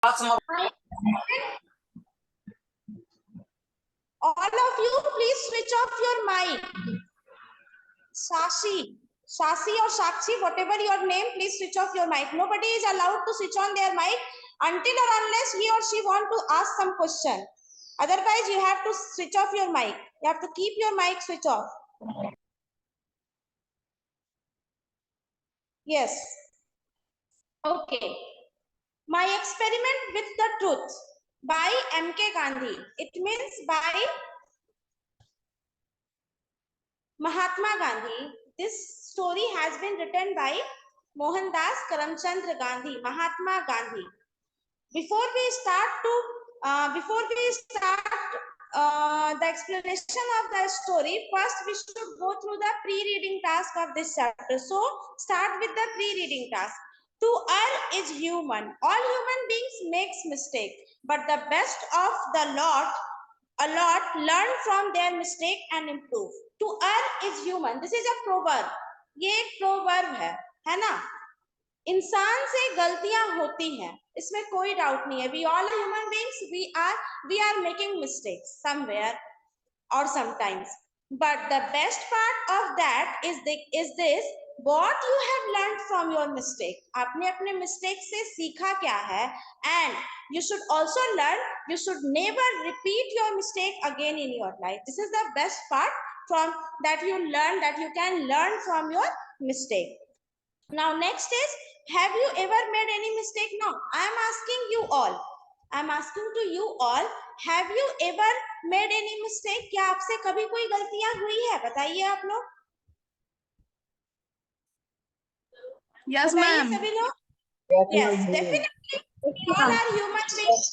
All of you, please switch off your mic. Shashi or Shakshi, whatever your name, please switch off your mic. Nobody is allowed to switch on their mic until or unless he or she want to ask some question. Otherwise, you have to switch off your mic. You have to keep your mic switch off. Yes. Okay. My experiment with the truth by M.K. Gandhi. It means by Mahatma Gandhi. This story has been written by Mohandas Karamchandra Gandhi, Mahatma Gandhi. Before we start the explanation of the story, first we should go through the pre-reading task of this chapter. So start with the pre-reading task. To err is human. All human beings makes mistake, but the best of the lot learn from their mistake and improve. To err is human. This is a proverb. ये एक proverb है ना? इंसान से गलतियां होती हैं, इसमें कोई डाउट नहीं है. We all are human beings, we are making mistakes somewhere और sometimes, but the best part of that is this, what you have learned from your mistake. आपने अपने मिस्टेक से सीखा क्या है, and you should also learn, you should never repeat your mistake again in your life. This is the best part from that you learn, that you can learn from your mistake. Now next is, have you ever made any mistake? No, I am asking you all, I am asking to you all, have you ever made any mistake? क्या आपसे कभी कोई गलतियां हुई है? बताइए आप लोग. Yes, ma'am. सभी लोग. Yes, definitely. We all are human beings.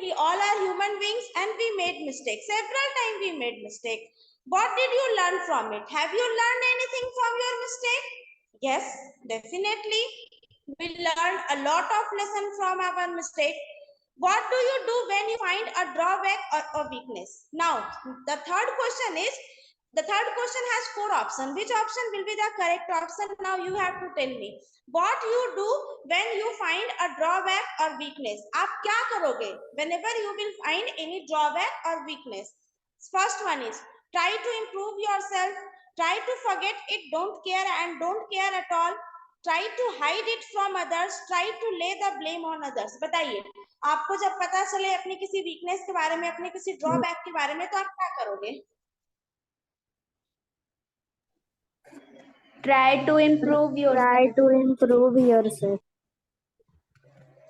We all are human beings, and we made mistakes. Several times we made mistake. What did you learn from it? Have you learned anything from your mistake? Yes, definitely. We learned a lot of lessons from our mistake. What do you do when you find a drawback or a weakness? Now, the third question has 4 options. Which option will be the correct option? Now you have to tell me. What you do when you find a drawback or weakness? आप क्या करोगे whenever you will find any drawback or weakness? First one is, try to improve yourself, try to forget it, don't care and don't care at all, try to hide it from others, try to lay the blame on others. बताइए, आपको जब पता चले अपनी किसी weakness के बारे में, अपने किसी ड्रॉबैक के बारे में, तो आप क्या करोगे? Try to improve yourself.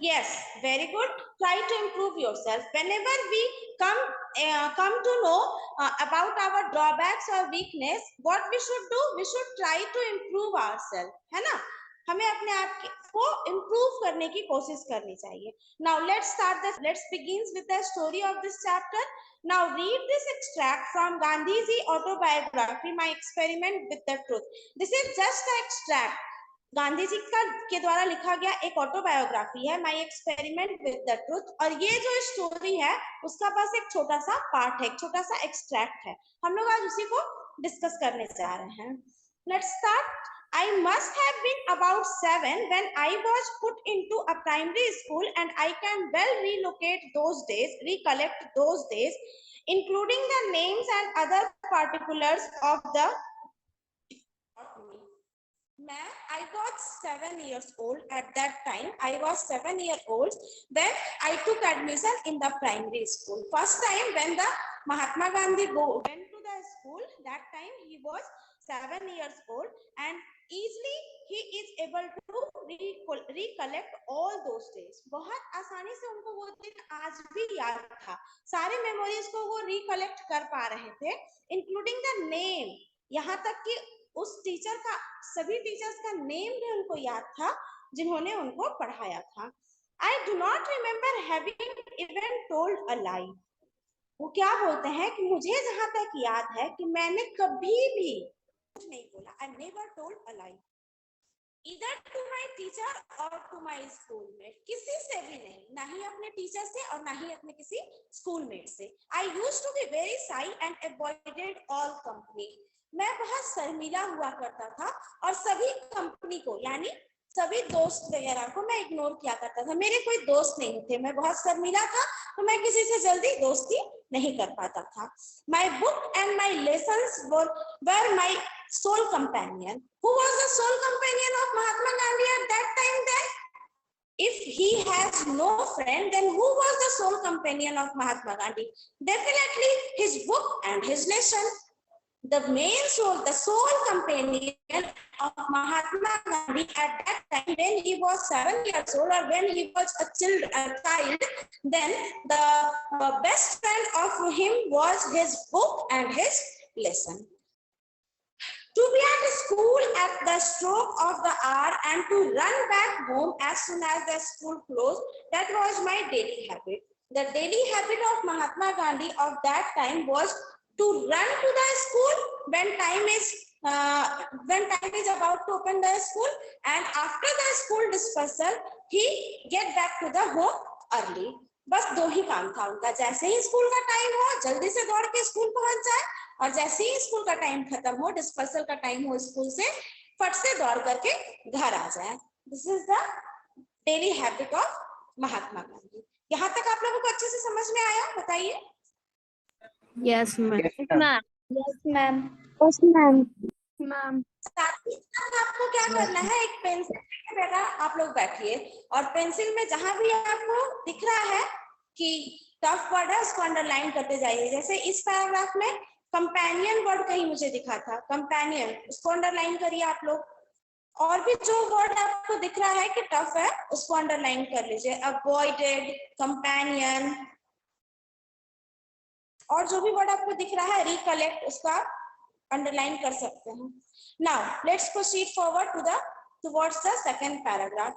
Yes, very good. Try to improve yourself. Whenever we come to know about our drawbacks or weakness, what we should do? We should try to improve ourselves. है ना? हमें अपने आप को improve करने की कोशिश करनी चाहिए. Now let's begin with the story of this chapter. Now read this extract from Gandhiji autobiography, My Experiment with the Truth. This is just the extract. Gandhi ji के द्वारा लिखा गया एक ऑटोबायोग्राफी है, my experiment with the truth. और ये जो story है उसका बस एक छोटा सा पार्ट है, एक छोटा सा एक्सट्रैक्ट है. हम लोग आज उसी को डिस्कस करने जा रहे हैं. Let's start. I must have been about 7 when I was put into a primary school, and I can well recollect those days, including the names and other particulars of the. I was 7 years old at that time. I was 7 years old when I took admission in the primary school. First time when the Mahatma Gandhi went to the school, that time he was 7 years old, and easily he is able to recollect all those days. बहुत आसानी से उनको वो दिन आज भी याद था. सारे मेमोरीज को वो रिकलेक्ट कर पा रहे थे, इंक्लूडिंग द नेम. यहाँ तक कि उस टीचर का, सभी टीचर्स का नेम भी उनको याद था जिन्होंने उनको पढ़ाया था. I do not remember having even told a lie. वो क्या बोलते हैं कि मुझे जहां तक याद है कि मैंने कभी भी कुछ नहीं बोला. I never told a lie. Either to my teacher or to my schoolmate. किसी से भी नहीं, ना ही अपने टीचर से और ना ही अपने किसी स्कूलमेट से. I used to be very shy and avoided all company. मैं बहुत शर्मीला हुआ करता था और सभी कंपनी को, यानी सभी दोस्त वगैरह को मैं इग्नोर किया करता था। मेरे कोई दोस्त नहीं थे, मैं बहुत शर्मीला था, तो मैं किसी से जल्दी दोस्ती नहीं कर पाता था। My book and my lessons were my soul companion. Who was the soul companion of Mahatma Gandhi at that time then? If he has no friend, then who was the sole companion of Mahatma Gandhi? Definitely his book and his lesson. The main soul, the sole companion of Mahatma Gandhi at that time, when he was 7 years old or when he was a child, then the best friend of him was his book and his lesson. To be at school at the stroke of the hour and to run back home as soon as the school closed, that was my daily habit. The daily habit of Mahatma Gandhi of that time was to run to the school when time is about to open the school, and after the school dispersal he get back to the home early. बस दो ही काम था उनका, जैसे ही school का time हो जल्दी से दौड़ के स्कूल पहुंच जाए, और जैसे ही स्कूल का टाइम खत्म हो, डिस्पर्सल का टाइम हो स्कूल से, फट से दौड़ करके घर आ जाए। This is the daily habit of Mahatma Gandhi. यहाँ तक आप लोगों को अच्छे से समझ में आया? बताइए। Yes, ma'am. Yes, ma'am. Yes, ma'am. Yes, ma'am. Ma'am. आपको क्या करना है, एक पेंसिल लेकर आप लोग बैठिए, और पेंसिल में जहां भी आपको दिख रहा है कि टफ वर्ड है उसको अंडरलाइन करते जाइए। जैसे इस पैराग्राफ में कंपेनियन वर्ड कहीं मुझे दिखा था, कंपेनियन, उसको अंडरलाइन करिए आप लोग। और भी जो वर्ड आपको दिख रहा है कि टफ है उसको अंडरलाइन कर लीजिए, अवॉइडेड, कंपेनियन, और जो भी वर्ड आपको दिख रहा है रिकलेक्ट, उसका अंडरलाइन कर सकते हैं। Now let's proceed forward towards the second paragraph.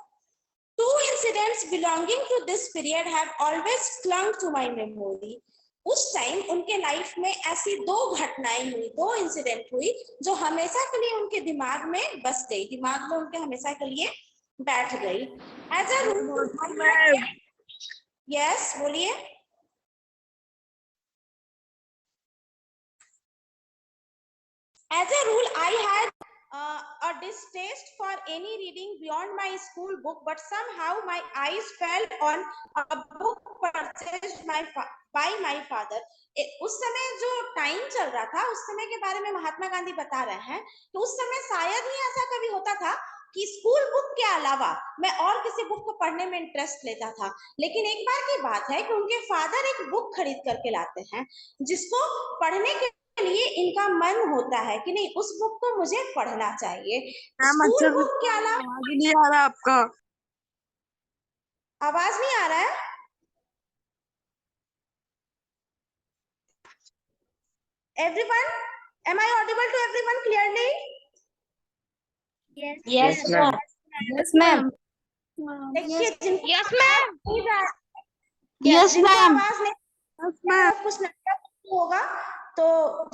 Two incidents belonging to this period have always clung to my memory. उस टाइम उनके लाइफ में ऐसी दो घटनाएं हुई, दो इंसिडेंट हुई जो हमेशा के लिए उनके दिमाग में बस गई, दिमाग में उनके हमेशा के लिए बैठ गई। एज अ रूल, यस बोलिए। As a rule, I had a distaste for any reading beyond my school book, but somehow my eyes fell on a book purchased by my father. उस समय जो टाइम चल रहा था, उस समय के बारे में महात्मा गांधी बता रहे हैं कि उस समय शायद ही ऐसा कभी होता था कि स्कूल बुक के अलावा मैं और किसी बुक को पढ़ने में इंटरेस्ट लेता था। लेकिन एक बार की बात है कि उनके फादर एक बुक खरीद करके लाते हैं जिसको पढ़ने के लिए इनका मन होता है कि नहीं, उस बुक को मुझे पढ़ना चाहिए। स्कूल बुक के अलावा नहीं आ रहा आपका, आवाज नहीं आ रहा है? Everyone, am I audible to everyone clearly? Yes. Yes, ma'am. Yes, ma'am. देखिए, जिनको Yes, ma'am. Yes, ma'am. आवाज नहीं, कुछ नेटवर्क होगा, तो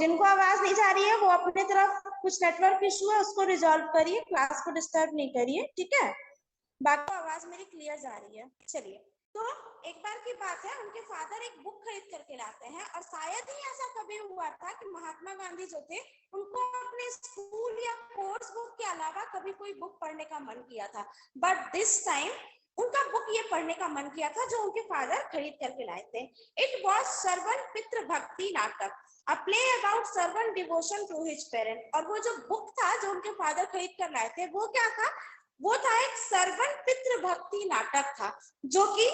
जिनको आवाज नहीं जा रही है वो अपने तरफ कुछ नेटवर्क इशू है उसको रिजॉल्व करिए, क्लास को डिस्टर्ब नहीं करिए, ठीक है? बाकी आवाज मेरी क्लियर जा रही है। चलिए, तो एक बार की बात है, उनके फादर एक बुक खरीद करके लाते हैं, और शायद ही ऐसा कभी हुआ था कि महात्मा गांधी जो थे उनको अपने स्कूल या कोर्स बुक के अलावा कभी कोई बुक पढ़ने का मन किया था। बट दिस टाइम उनका बुक ये पढ़ने का मन किया था जो उनके फादर खरीद करके लाए थे। इट वॉज सर्वन पितृ भक्ति नाटक, a play about Shravan devotion to his parent. और वो जो बुक था जो उनके फादर खरीद कर लाए थे वो क्या था? वो था एक सर्वन पितृ भक्ति नाटक था, जो कि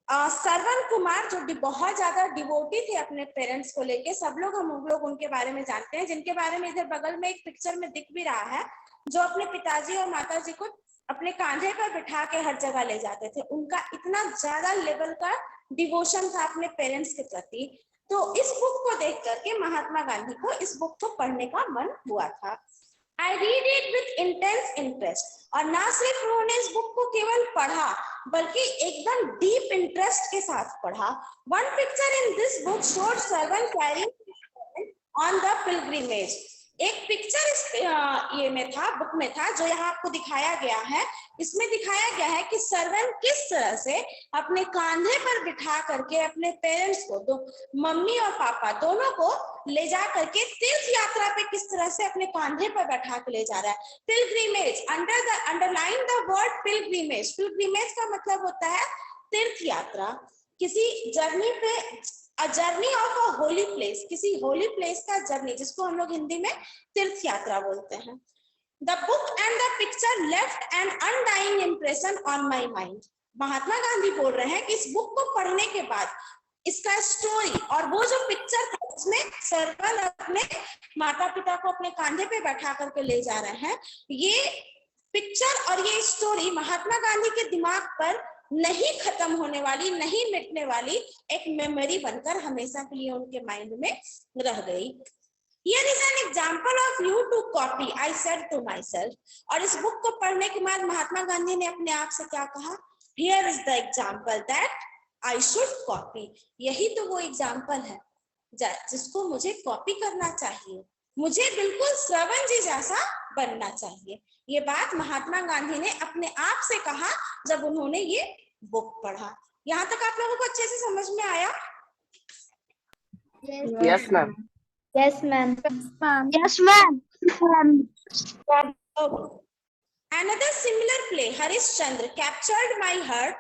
श्रवण कुमार जो बहुत ज्यादा डिवोटी थे अपने पेरेंट्स को लेके, सब लोग हम लोग उनके बारे में जानते हैं, जिनके बारे में इधर बगल में एक पिक्चर में दिख भी रहा है, जो अपने पिताजी और माताजी को अपने कांधे पर बिठा के हर जगह ले जाते थे। उनका इतना ज्यादा लेवल का डिवोशन था अपने पेरेंट्स के प्रति। तो इस बुक को देख करके महात्मा गांधी को इस बुक को पढ़ने का मन हुआ था। I read it with intense interest, और ना सिर्फ उन्होंने इस बुक को केवल पढ़ा बल्कि एकदम डीप इंटरेस्ट के साथ पढ़ा। One picture in this book showed servant carrying on the pilgrimage. एक पिक्चर इस ये में था, बुक में था, जो यहाँ आपको दिखाया गया है। इसमें दिखाया गया है कि सरवन किस तरह से अपने कांधे पर बिठा करके अपने पेरेंट्स को, दो मम्मी और पापा दोनों को ले जा करके तीर्थ यात्रा पे किस तरह से अपने कांधे पर बैठा के ले जा रहा है। Pilgrimage, underline the word pilgrimage. Pilgrimage का मतलब होता है तीर्थ यात्रा, किसी जर्नी पे, a journey of a holy place, किसी होली प्लेस का जर्नी, जिसको हम लोग हिंदी में तीर्थ यात्रा बोलते हैं। The book and the picture left an undying impression on my mind. Mahatma Gandhi बोल रहे हैं कि इस बुक को पढ़ने के बाद इसका स्टोरी और वो जो पिक्चर था उसमें सरवन अपने माता पिता को अपने कांधे पे बैठा करके ले जा रहे हैं, ये पिक्चर और ये स्टोरी महात्मा गांधी के दिमाग पर नहीं खत्म होने वाली, नहीं मिटने वाली एक मेमोरी बनकर हमेशा के लिए उनके माइंड में रह गई। Here is an example of you to copy, I said to myself. और इस बुक को पढ़ने के बाद महात्मा गांधी ने अपने आप से क्या कहा? Here is the example that I should copy. यही तो वो एग्जाम्पल है जिसको मुझे कॉपी करना चाहिए, मुझे बिल्कुल श्रवण जी जैसा बनना चाहिए। ये बात महात्मा गांधी ने अपने आप से कहा जब उन्होंने ये बुक पढ़ा। यहाँ तक आप लोगों को अच्छे से समझ में आया? Yes, ma'am. Yes, ma'am. Yes, ma'am. Okay. Another similar play, Harishchandra, captured my heart.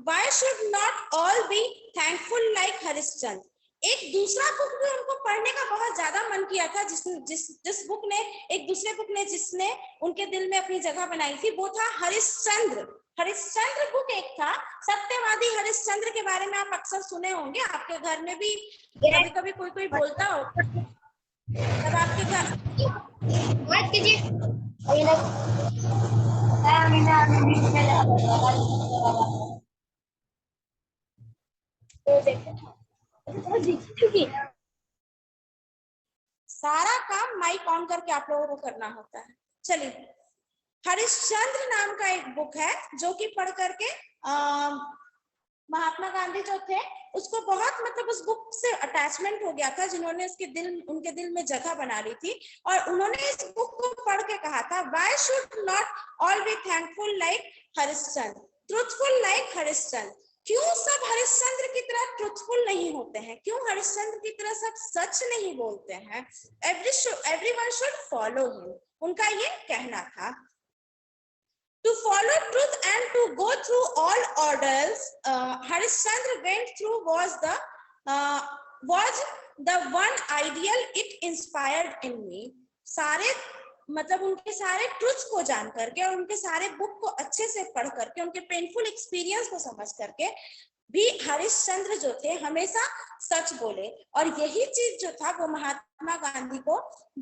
Why should not all be thankful like Harishchandra? एक दूसरा बुक भी उनको पढ़ने का बहुत ज्यादा मन किया था, जिस बुक ने, एक दूसरे बुक ने जिसने उनके दिल में अपनी जगह बनाई थी, वो था हरिश्चंद्र। हरिश्चंद्र बुक एक था, सत्यवादी हरिश्चंद्र के बारे में आप अक्सर सुने होंगे, आपके घर में भी कभी कभी कोई कोई बोलता हो, तब आपके घर मत कीजिए। सारा काम माइक ऑन करके आप लोगों को करना होता है। चलिए, हरिश्चंद्र नाम का एक बुक है जो कि पढ़ करके महात्मा गांधी जो थे उसको बहुत, मतलब उस बुक से अटैचमेंट हो गया था, जिन्होंने उनके दिल में जगह बना ली थी, और उन्होंने इस बुक को पढ़ के कहा था, why should not all be thankful like Harishchandra, truthful like Harishchandra. क्यों सब हरिश्चंद्र की तरह ट्रूथफुल नहीं होते हैं, क्यों हरिश्चंद्र की तरह सब सच नहीं बोलते हैं? एवरीवन शुड फॉलो हिम, उनका ये कहना था। To follow truth and to go through all orders Harishchandra went through was the one ideal it inspired in me. सारे, मतलब उनके सारे ट्रुथ्स को जान करके और उनके सारे बुक को अच्छे से पढ़ करके, उनके पेनफुल एक्सपीरियंस को समझ करके भी हरिश्चंद्र जो थे हमेशा सच बोले, और यही चीज जो था वो महात्मा गांधी को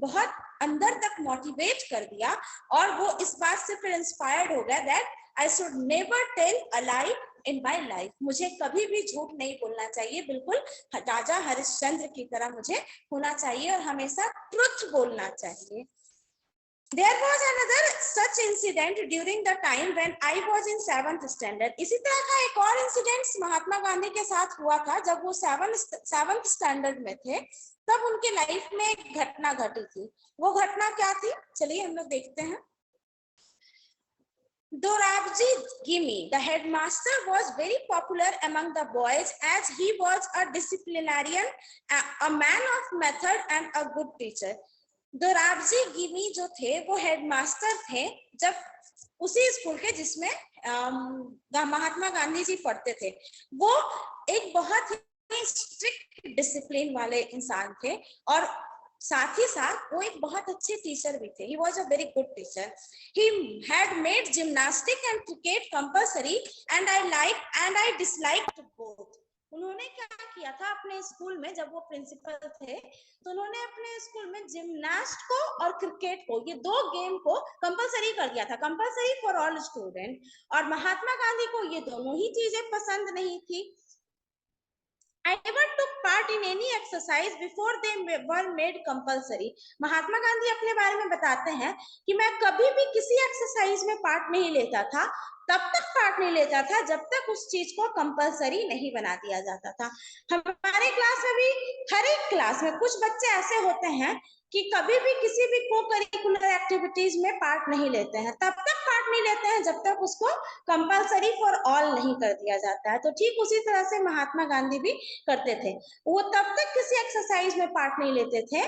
बहुत अंदर तक मोटिवेट कर दिया, और वो इस बात से फिर इंस्पायर्ड हो गया that I should never tell a lie in my life, मुझे कभी भी झूठ नहीं बोलना चाहिए, बिल्कुल राजा हरिश्चंद्र की तरह मुझे होना चाहिए और हमेशा ट्रुथ बोलना चाहिए। There was another such incident during the time when I was in 7th standard. इसी तरह का एक और इंसिडेंट महात्मा गांधी के साथ हुआ था जब वो 7th स्टैंडर्ड में थे, तब उनके लाइफ में एक घटना घटी थी। वो घटना क्या थी, चलिए हम लोग देखते हैं। Dorabji Gimi, the headmaster, was very popular among the boys as he was a disciplinarian, a man of method and a good teacher. Dorabji gimme जो थे वो हेडमास्टर थे जब उसी स्कूल के जिसमें महात्मा गांधी जी पढ़ते थे। वो एक बहुत ही स्ट्रिक्ट डिसिप्लिन वाले इंसान थे और साथ ही साथ वो एक बहुत अच्छे टीचर भी थे। He was a very good teacher. He had made gymnastics and cricket compulsory and I disliked both. उन्होंने क्या किया था अपने स्कूल में, जब वो प्रिंसिपल थे तो उन्होंने अपने स्कूल में जिम्नास्ट को और क्रिकेट को, ये दो गेम को कंपलसरी कर दिया था, कंपलसरी फॉर ऑल स्टूडेंट। और महात्मा गांधी को ये दोनों ही चीजें पसंद नहीं थी। I never took part in any exercise before they were made compulsory. Mahatma Gandhi अपने बारे में बताते हैं कि मैं कभी भी किसी एक्सरसाइज में पार्ट नहीं लेता था तब तक पार्ट नहीं लेता था जब तक उस चीज को कंपलसरी नहीं बना दिया जाता था। हमारे क्लास में भी, हर एक क्लास में कुछ बच्चे ऐसे होते हैं कि कभी भी किसी भी को करिकुलर एक्टिविटीज में पार्ट नहीं लेते हैं, तब तक पार्ट नहीं लेते हैं जब तक उसको कंपलसरी फॉर ऑल नहीं कर दिया जाता है। तो ठीक उसी तरह से महात्मा गांधी भी करते थे, वो तब तक किसी एक्सरसाइज में पार्ट नहीं लेते थे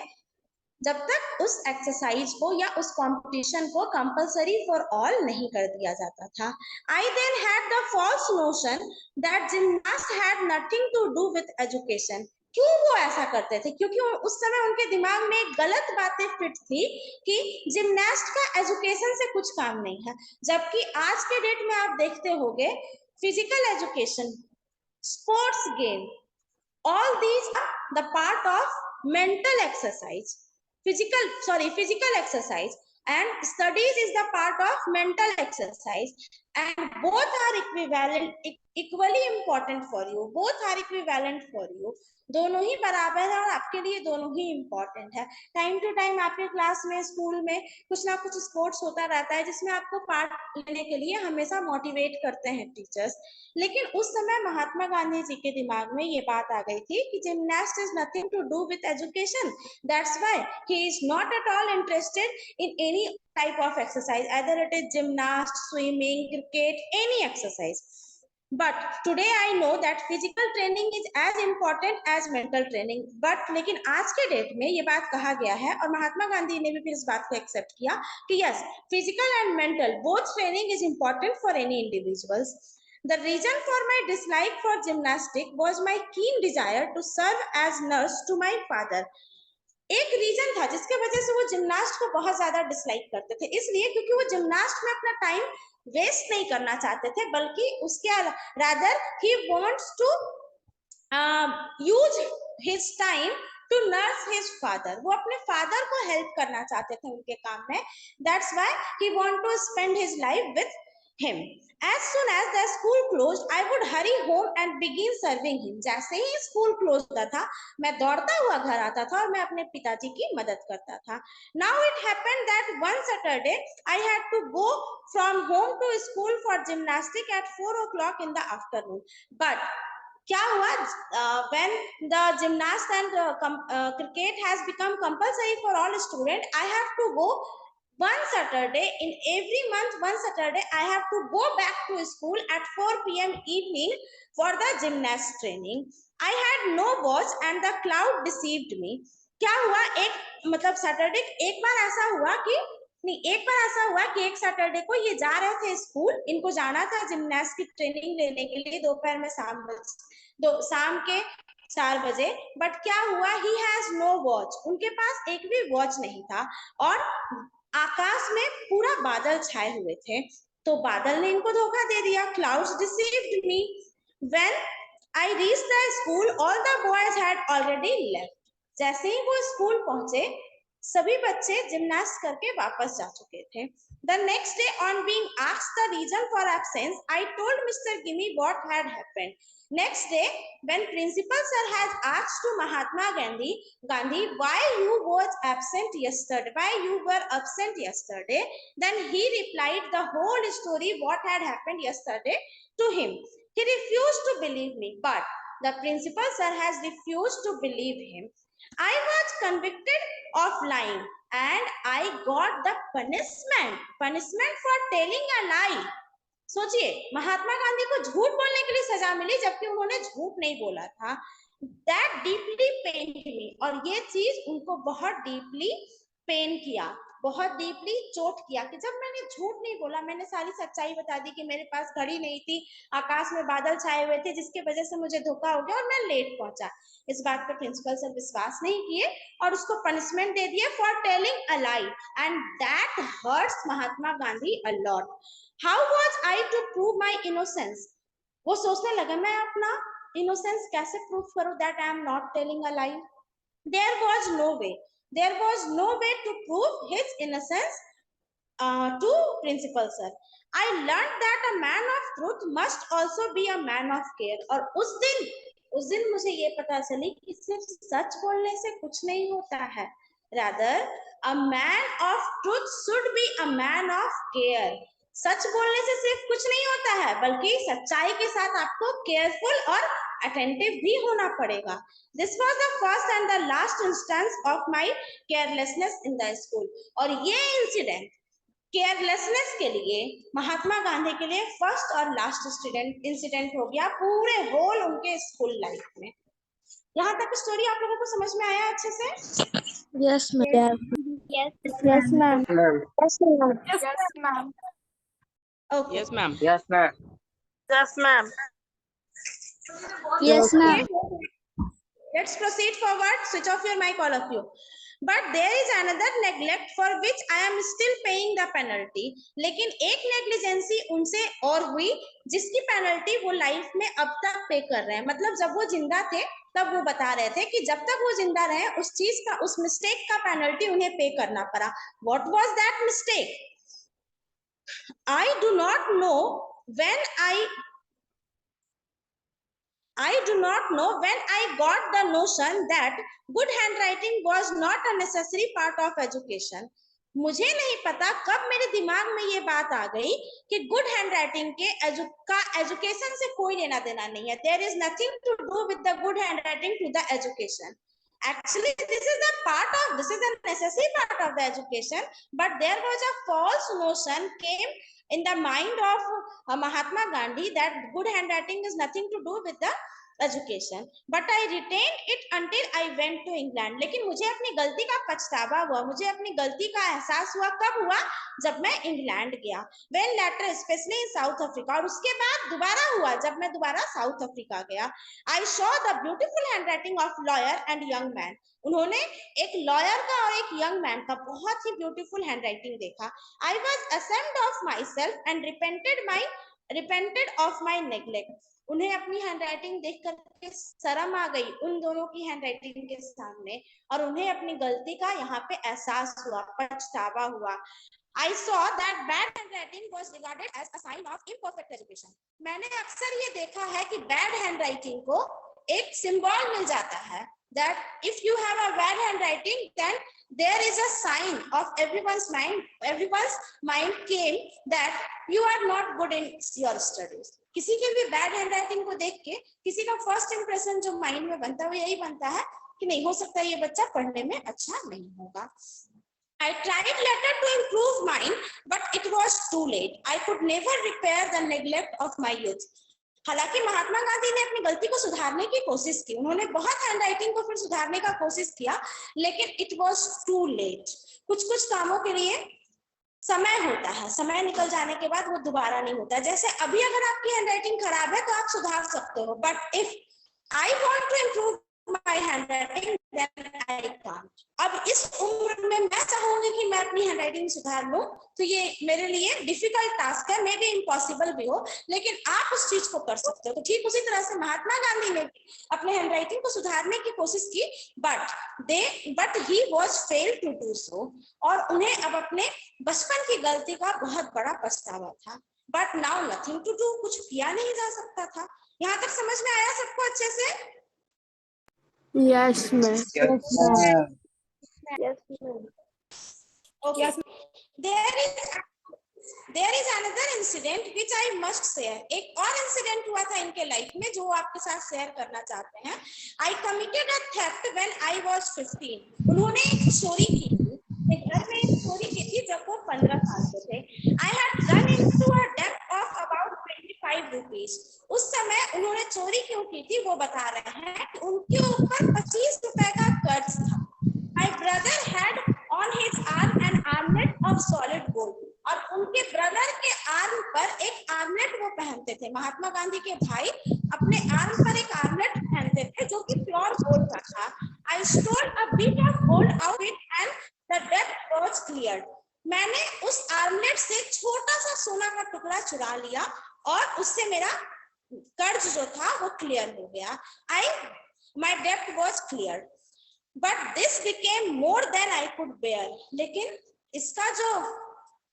जब तक उस एक्सरसाइज को या उस कंपटीशन को कंपलसरी फॉर ऑल नहीं कर दिया जाता था। I then had the false notion that gymnast had nothing to do with education. क्यों वो ऐसा करते थे? क्योंकि उस समय उनके दिमाग में एक गलत बातें फिट थी कि जिमनास्ट का एजुकेशन से कुछ काम नहीं है, जबकि आज के डेट में आप देखते होंगे physical education, sports game, all these are the part of mental exercise, physical exercise, and studies is the part of mental exercise, and both are equally important for you, both are equivalent for you, दोनों ही बराबर है और आपके लिए दोनों ही important है। Time to time आपके class में, स्कूल में कुछ ना कुछ स्पोर्ट्स होता रहता है जिसमें आपको पार्ट लेने के लिए हमेशा मोटिवेट करते हैं टीचर्स, लेकिन उस समय महात्मा गांधी जी के दिमाग में ये बात आ गई थी कि gymnast is nothing to do with education, that's why he is not at all interested in any type of exercise, either it is gymnast, swimming, cricket, any exercise. But today I know that physical training is as important as mental training. But लेकिन आज के date में ये बात कहा गया है और महात्मा गांधी ने भी फिर इस बात को एक्सेप्ट किया कि yes, physical and mental both training is important for any individuals. The reason for my dislike for gymnastics was my keen desire to serve as nurse to my father. एक रीजन था जिसके वजह से वो gymnast को बहुत ज्यादा dislike करते थे, इसलिए क्योंकि वो जिमनास्ट में अपना टाइम वेस्ट नहीं करना चाहते थे, बल्कि उसके rather he wants to use his time to nurse his father. वो अपने फादर को हेल्प करना चाहते थे उनके काम में, that's why he want to spend his life with him. As soon as the school closed, I would hurry home and begin serving him. जैसे ही स्कूल क्लोज होता था, मैं दौड़ता हुआ घर आता था और मैं अपने पिताजी की मदद करता था। Now it happened that one Saturday I had to go from home to school for gymnastics at 4 o'clock in the afternoon. But क्या हुआ? When the gymnast and cricket has become compulsory for all students, I have to go one Saturday in every month. One Saturday I have to go back to school at 4 p.m. evening for the gymnast training. I had no watch and the cloud deceived me. क्या हुआ? मतलब Saturday एक बार ऐसा हुआ कि एक Saturday को ये जा रहे थे स्कूल, इनको जाना था जिमनास्ट की ट्रेनिंग लेने के लिए दोपहर में शाम के 4 बजे। बट क्या हुआ? ही हैज नो वॉच, उनके पास एक भी वॉच नहीं था और आकाश में पूरा बादल छाए हुए थे, तो बादल ने इनको धोखा दे दिया। Clouds deceived me. When I reached the school all the boys had already left. जैसे ही वो स्कूल पहुंचे सभी बच्चे जिमनास्ट करके वापस जा चुके थे। The next day on being asked the reason for absence, I told Mr. Gimi what had happened. Next day, when principal sir has asked to Mahatma Gandhi why you was absent yesterday, why you were absent yesterday, then he replied the whole story what had happened yesterday to him. He refused to believe me, but the principal sir has refused to believe him. I was convicted of lying and I got the punishment for telling a lie. सोचिए, महात्मा गांधी को झूठ बोलने के लिए सजा मिली जबकि उन्होंने झूठ नहीं बोला था। That deeply pained me, और ये चीज उनको बहुत डीपली पेन किया, बहुत डीपली चोट किया कि जब मैंने झूठ नहीं बोला, मैंने सारी सच्चाई बता दी कि मेरे पास घड़ी नहीं थी, आकाश में बादल छाए हुए थे जिसके वजह से मुझे धोखा हो गया और मैं लेट पहुंचा। इस बात पे प्रिंसिपल सर विश्वास नहीं किए और उसको पनिशमेंट दे दिए for telling a lie, and that hurts Mahatma Gandhi a lot. How was I to prove my innocence? वो सोचने लगे मैं अपना इनोसेंस कैसे प्रूव करूं that I am not telling a lie. There was no way to prove his innocence to principal sir. I learned that a man of truth must also be a man of care. और उस दिन मुझे ये पता चली कि सिर्फ सच बोलने से कुछ नहीं होता है, rather a man of truth should be a man of care. सच बोलने से सिर्फ कुछ नहीं होता है, बल्कि सच्चाई के साथ आपको केयरफुल और अटेंटिव भी होना पड़ेगा। This was the first and the last instance of my carelessness in the school. और ये इंसिडेंट केयरलेसनेस के लिए महात्मा गांधी के लिए फर्स्ट और लास्ट इंसिडेंट हो गया पूरे होल उनके स्कूल लाइफ में। यहाँ तक स्टोरी आप लोगों को समझ में आया अच्छे से? Yes, ma'am. Yes, Yes, ma'am. ma'am. Yes, ma'am. Yes, ma'am. Okay. Yes, ma'am. Yes, ma'am. Yes, ma'am. Yes, ma'am. Let's proceed forward. Switch off your mic, all of you. But there is another neglect for which I am still paying the penalty. लेकिन एक negligence उनसे और हुई जिसकी penalty वो life में अब तक पे कर रहे हैं। मतलब जब वो जिंदा थे तब वो बता रहे थे कि जब तक वो जिंदा रहे उस चीज का, उस मिस्टेक का पेनल्टी उन्हें पे करना पड़ा। What was that mistake? I do not know when I got the notion that good handwriting was not a necessary part of education. मुझे नहीं पता कब मेरे दिमाग में ये बात आ गई कि गुड हैंडराइटिंग के एजुकेशन से कोई लेना देना नहीं है। There is nothing to do with the good handwriting to the education. Actually, this is a necessary part of the education, but there was a false notion came in the mind of Mahatma Gandhi that good handwriting is nothing to do with the education. But I retained it until I went to England. लेकिन मुझे अपनी गलती का पछतावा हुआ, मुझे अपनी गलती का एहसास हुआ कब हुआ? जब मैं इंग्लैंड गया। When later, especially in South Africa, और उसके बाद दोबारा हुआ जब मैं दोबारा साउथ अफ्रीका गया। I saw the beautiful handwriting of lawyer and young man. उन्होंने एक लॉयर का और एक यंग मैन का बहुत ही ब्यूटीफुल हैंडराइटिंग देखा। I was ashamed of myself and repented of my neglect. उन्हें अपनी हैंडराइटिंग देख करके शर्म आ गई उन दोनों की हैंडराइटिंग के सामने, और उन्हें अपनी गलती का यहाँ पे एहसास हुआ, पछतावा हुआ। I saw that bad handwriting was regarded as a sign of imperfect education. मैंने अक्सर ये देखा है कि bad handwriting को एक सिंबल मिल जाता है that if you have a bad handwriting, then there is a sign of everyone's mind came that you are not good in your studies. किसी के भी बैड हैंडराइटिंग को देख के किसी का फर्स्ट इंप्रेशन जो माइंड में बनता है वो यही बनता है कि नहीं हो सकता ये बच्चा पढ़ने में अच्छा नहीं होगा। I tried later to improve mine, but it was too late. I could never repair the neglect of my youth. हालांकि महात्मा गांधी ने अपनी गलती को सुधारने की कोशिश की, उन्होंने बहुत हैंडराइटिंग को फिर सुधारने का कोशिश किया, लेकिन इट वाज टू लेट। कुछ कामों के लिए समय होता है, समय निकल जाने के बाद वो दोबारा नहीं होता। जैसे अभी अगर आपकी हैंडराइटिंग खराब है तो आप सुधार सकते हो, but if I want to improve my handwriting then I can't. अब इस उम्र में मैं चाहूंगी कि मैं अपनी हैंडराइटिंग सुधार लूं तो ये मेरे लिए डिफिकल्ट टास्क है, मे बी इम्पॉसिबल भी हो, लेकिन आप उस चीज को कर सकते हो। तो ठीक उसी तरह से महात्मा गांधी ने अपने हैंडराइटिंग को सुधारने की कोशिश की, but he was fail to do so, और उन्हें अब अपने बचपन की गलती का बहुत बड़ा पछतावा था। But now nothing to do, कुछ किया नहीं जा सकता था। यहाँ तक समझ में आया सबको अच्छे से? Yes, ma'am. Yes, ma'am. Yes, ma'am. Okay. There is another incident which I must share. एक और इंसिडेंट हुआ था इनके लाइफ में जो आपके साथ शेयर करना चाहते हैं। I committed a theft when I was 15. उन्होंने एक चोरी की थी, एक घर में एक चोरी की थी जब वो 15 साल के थे। I had run into a debt of about 25 rupees. उस समय उन्होंने चोरी क्यों की थी वो बता रहे हैं कि उनके ऊपर 25 रुपए का कर्ज था। My brother had on his arm an armlet of solid gold. और उनके ब्रदर के आर्म पर एक आर्मलेट वो पहनते थे। महात्मा गांधी के भाई अपने आर्म पर एक आर्मलेट पहनते थे जो कि प्योर गोल्ड का था। I stole a bit of gold out of it and the debt was cleared. मैंने उस आर्मलेट से छोटा सा सोना का टुकड़ा चुरा लिया और उससे मेरा कर्ज जो था वो क्लियर हो गया। My debt was cleared. But this became more than I could bear. लेकिन इसका जो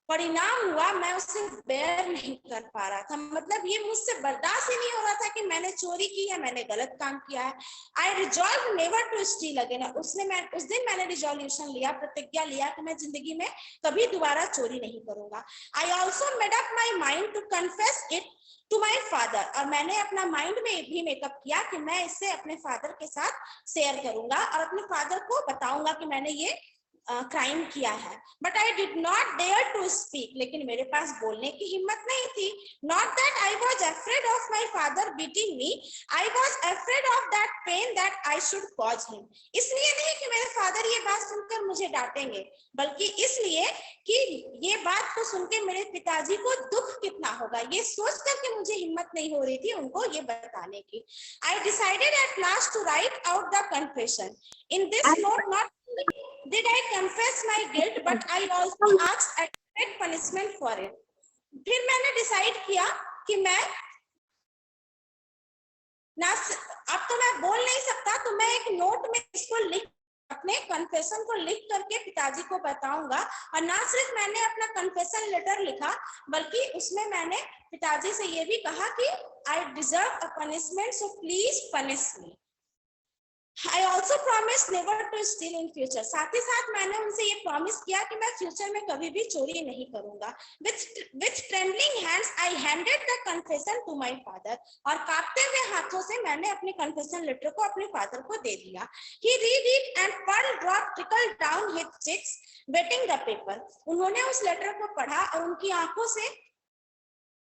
परिणाम हुआ मैं उसे बेयर नहीं कर पा रहा था, मतलब ये मुझसे बर्दाश्त ही नहीं हो रहा था कि मैंने चोरी की है, मैंने गलत काम किया है। I resolve never to steal again. उस दिन मैंने रिजोल्यूशन लिया, प्रतिज्ञा लिया कि मैं जिंदगी में कभी दोबारा चोरी नहीं करूंगा। I also made up my mind to confess it to my father, और मैंने अपना माइंड में भी मेकअप किया कि मैं इसे अपने फादर के साथ शेयर करूंगा और अपने फादर को बताऊंगा कि मैंने ये क्राइम किया है। But I did not dare to speak, लेकिन मेरे पास बोलने की हिम्मत नहीं थी। Not that I was afraid of my father beating me, I was afraid of that pain that I should cause him. इसलिए नहीं कि मेरे फादर ये बात सुनकर मुझे डांटेंगे, बल्कि इसलिए कि ये बात को सुनकर मेरे पिताजी को दुख कितना होगा, ये सोच करके मुझे हिम्मत नहीं हो रही थी उनको ये बताने की। I decided at last to write out the confession. In this note not did I confess my guilt, but I also asked adequate punishment for it. फिर मैंने डिसाइड किया कि मैं ना, अब तो मैं बोल नहीं सकता, तो मैं एक नोट में इसको लिख, अपने कन्फेशन को लिख करके पिताजी को बताऊंगा। और ना सिर्फ मैंने अपना कन्फेशन लेटर लिखा, बल्कि उसमें मैंने पिताजी से ये भी कहा कि I deserve a punishment, so please punish me. I also promised never to steal in future. साथ ही साथ मैंने उनसे ये प्रॉमिस किया कि मैं फ्यूचर में कभी भी चोरी नहीं करूंगा। With trembling hands, I handed the confession to my father. और कांपते हुए हाथों से मैंने अपने confession letter को अपने फादर को दे दिया। He read it and pearl drop trickled down his cheeks, wetting the paper. उन्होंने उस लेटर को पढ़ा और उनकी आंखों से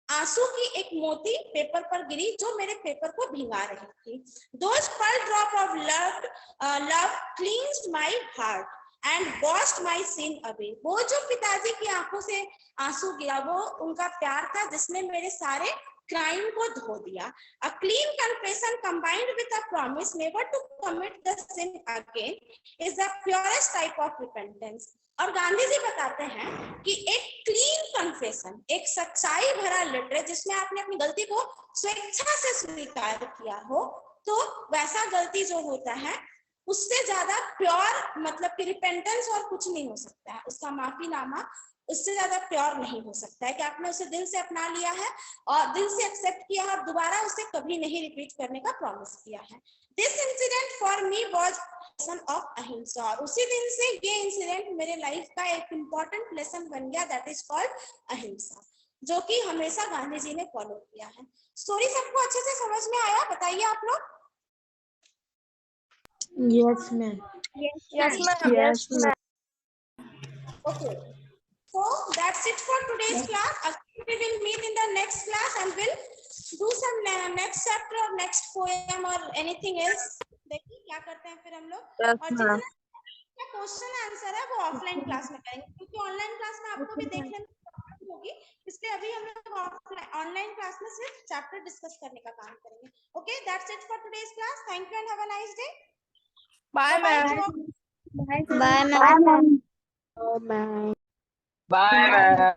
आंसू की एक मोती पेपर पर गिरी जो मेरे पेपर को भिगा रही थी। Those pearl drop of love cleansed my heart and washed my sin away. वो जो पिताजी की आंखों से आंसू गिरा वो उनका प्यार था जिसने मेरे सारे क्राइम को धो दिया। A clean confession combined with a promise never to commit the sin again is the purest type of repentance. और गांधी जी बताते हैं कि एक क्लीन कन्फेशन, एक सच्चाई भरा लेटर जिसमें आपने अपनी गलती को स्वेच्छा से स्वीकार किया हो, तो वैसा गलती जो होता है उससे ज्यादा प्योर, मतलब कि रिपेंटेंस और कुछ नहीं हो सकता है, उसका माफीनामा उससे ज्यादा प्योर नहीं हो सकता है कि आपने उसे दिल से अपना लिया है और दिल से एक्सेप्ट किया है और दोबारा उसे कभी नहीं रिपीट करने का प्रॉमिस किया है। This incident for me was lesson of अहिंसा, और उसी दिन से ये इंसिडेंट मेरे लाइफ का एक इम्पोर्टेंट लेसन बन गया, दैट इज कॉल्ड अहिंसा, जो कि हमेशा गांधी जी ने फॉलो किया है। स्टोरी सबको अच्छे से समझ में आया? बताइए आप लोग। Yes, ma'am. Yes, ma'am. Yes, ma'am. Okay, so that's it for today's class. Again, we will meet in the next class and we'll do some next chapter or next poem or anything else. देखिए क्या करते हैं फिर हम लोग। Yes, और ma'am. जितना question answer है वो ऑफलाइन क्लास में करेंगे, क्योंकि ऑनलाइन क्लास में आपको भी देखने में प्रॉब्लम होगी, इसलिए अभी हम लोग ऑनलाइन क्लास में सिर्फ चैप्टर डिस्कस करने का काम करेंगे। Okay, that's it for today's class. Thank you and have a nice day. Bye, ma'am. Bye, ma'am. Bye, ma'am.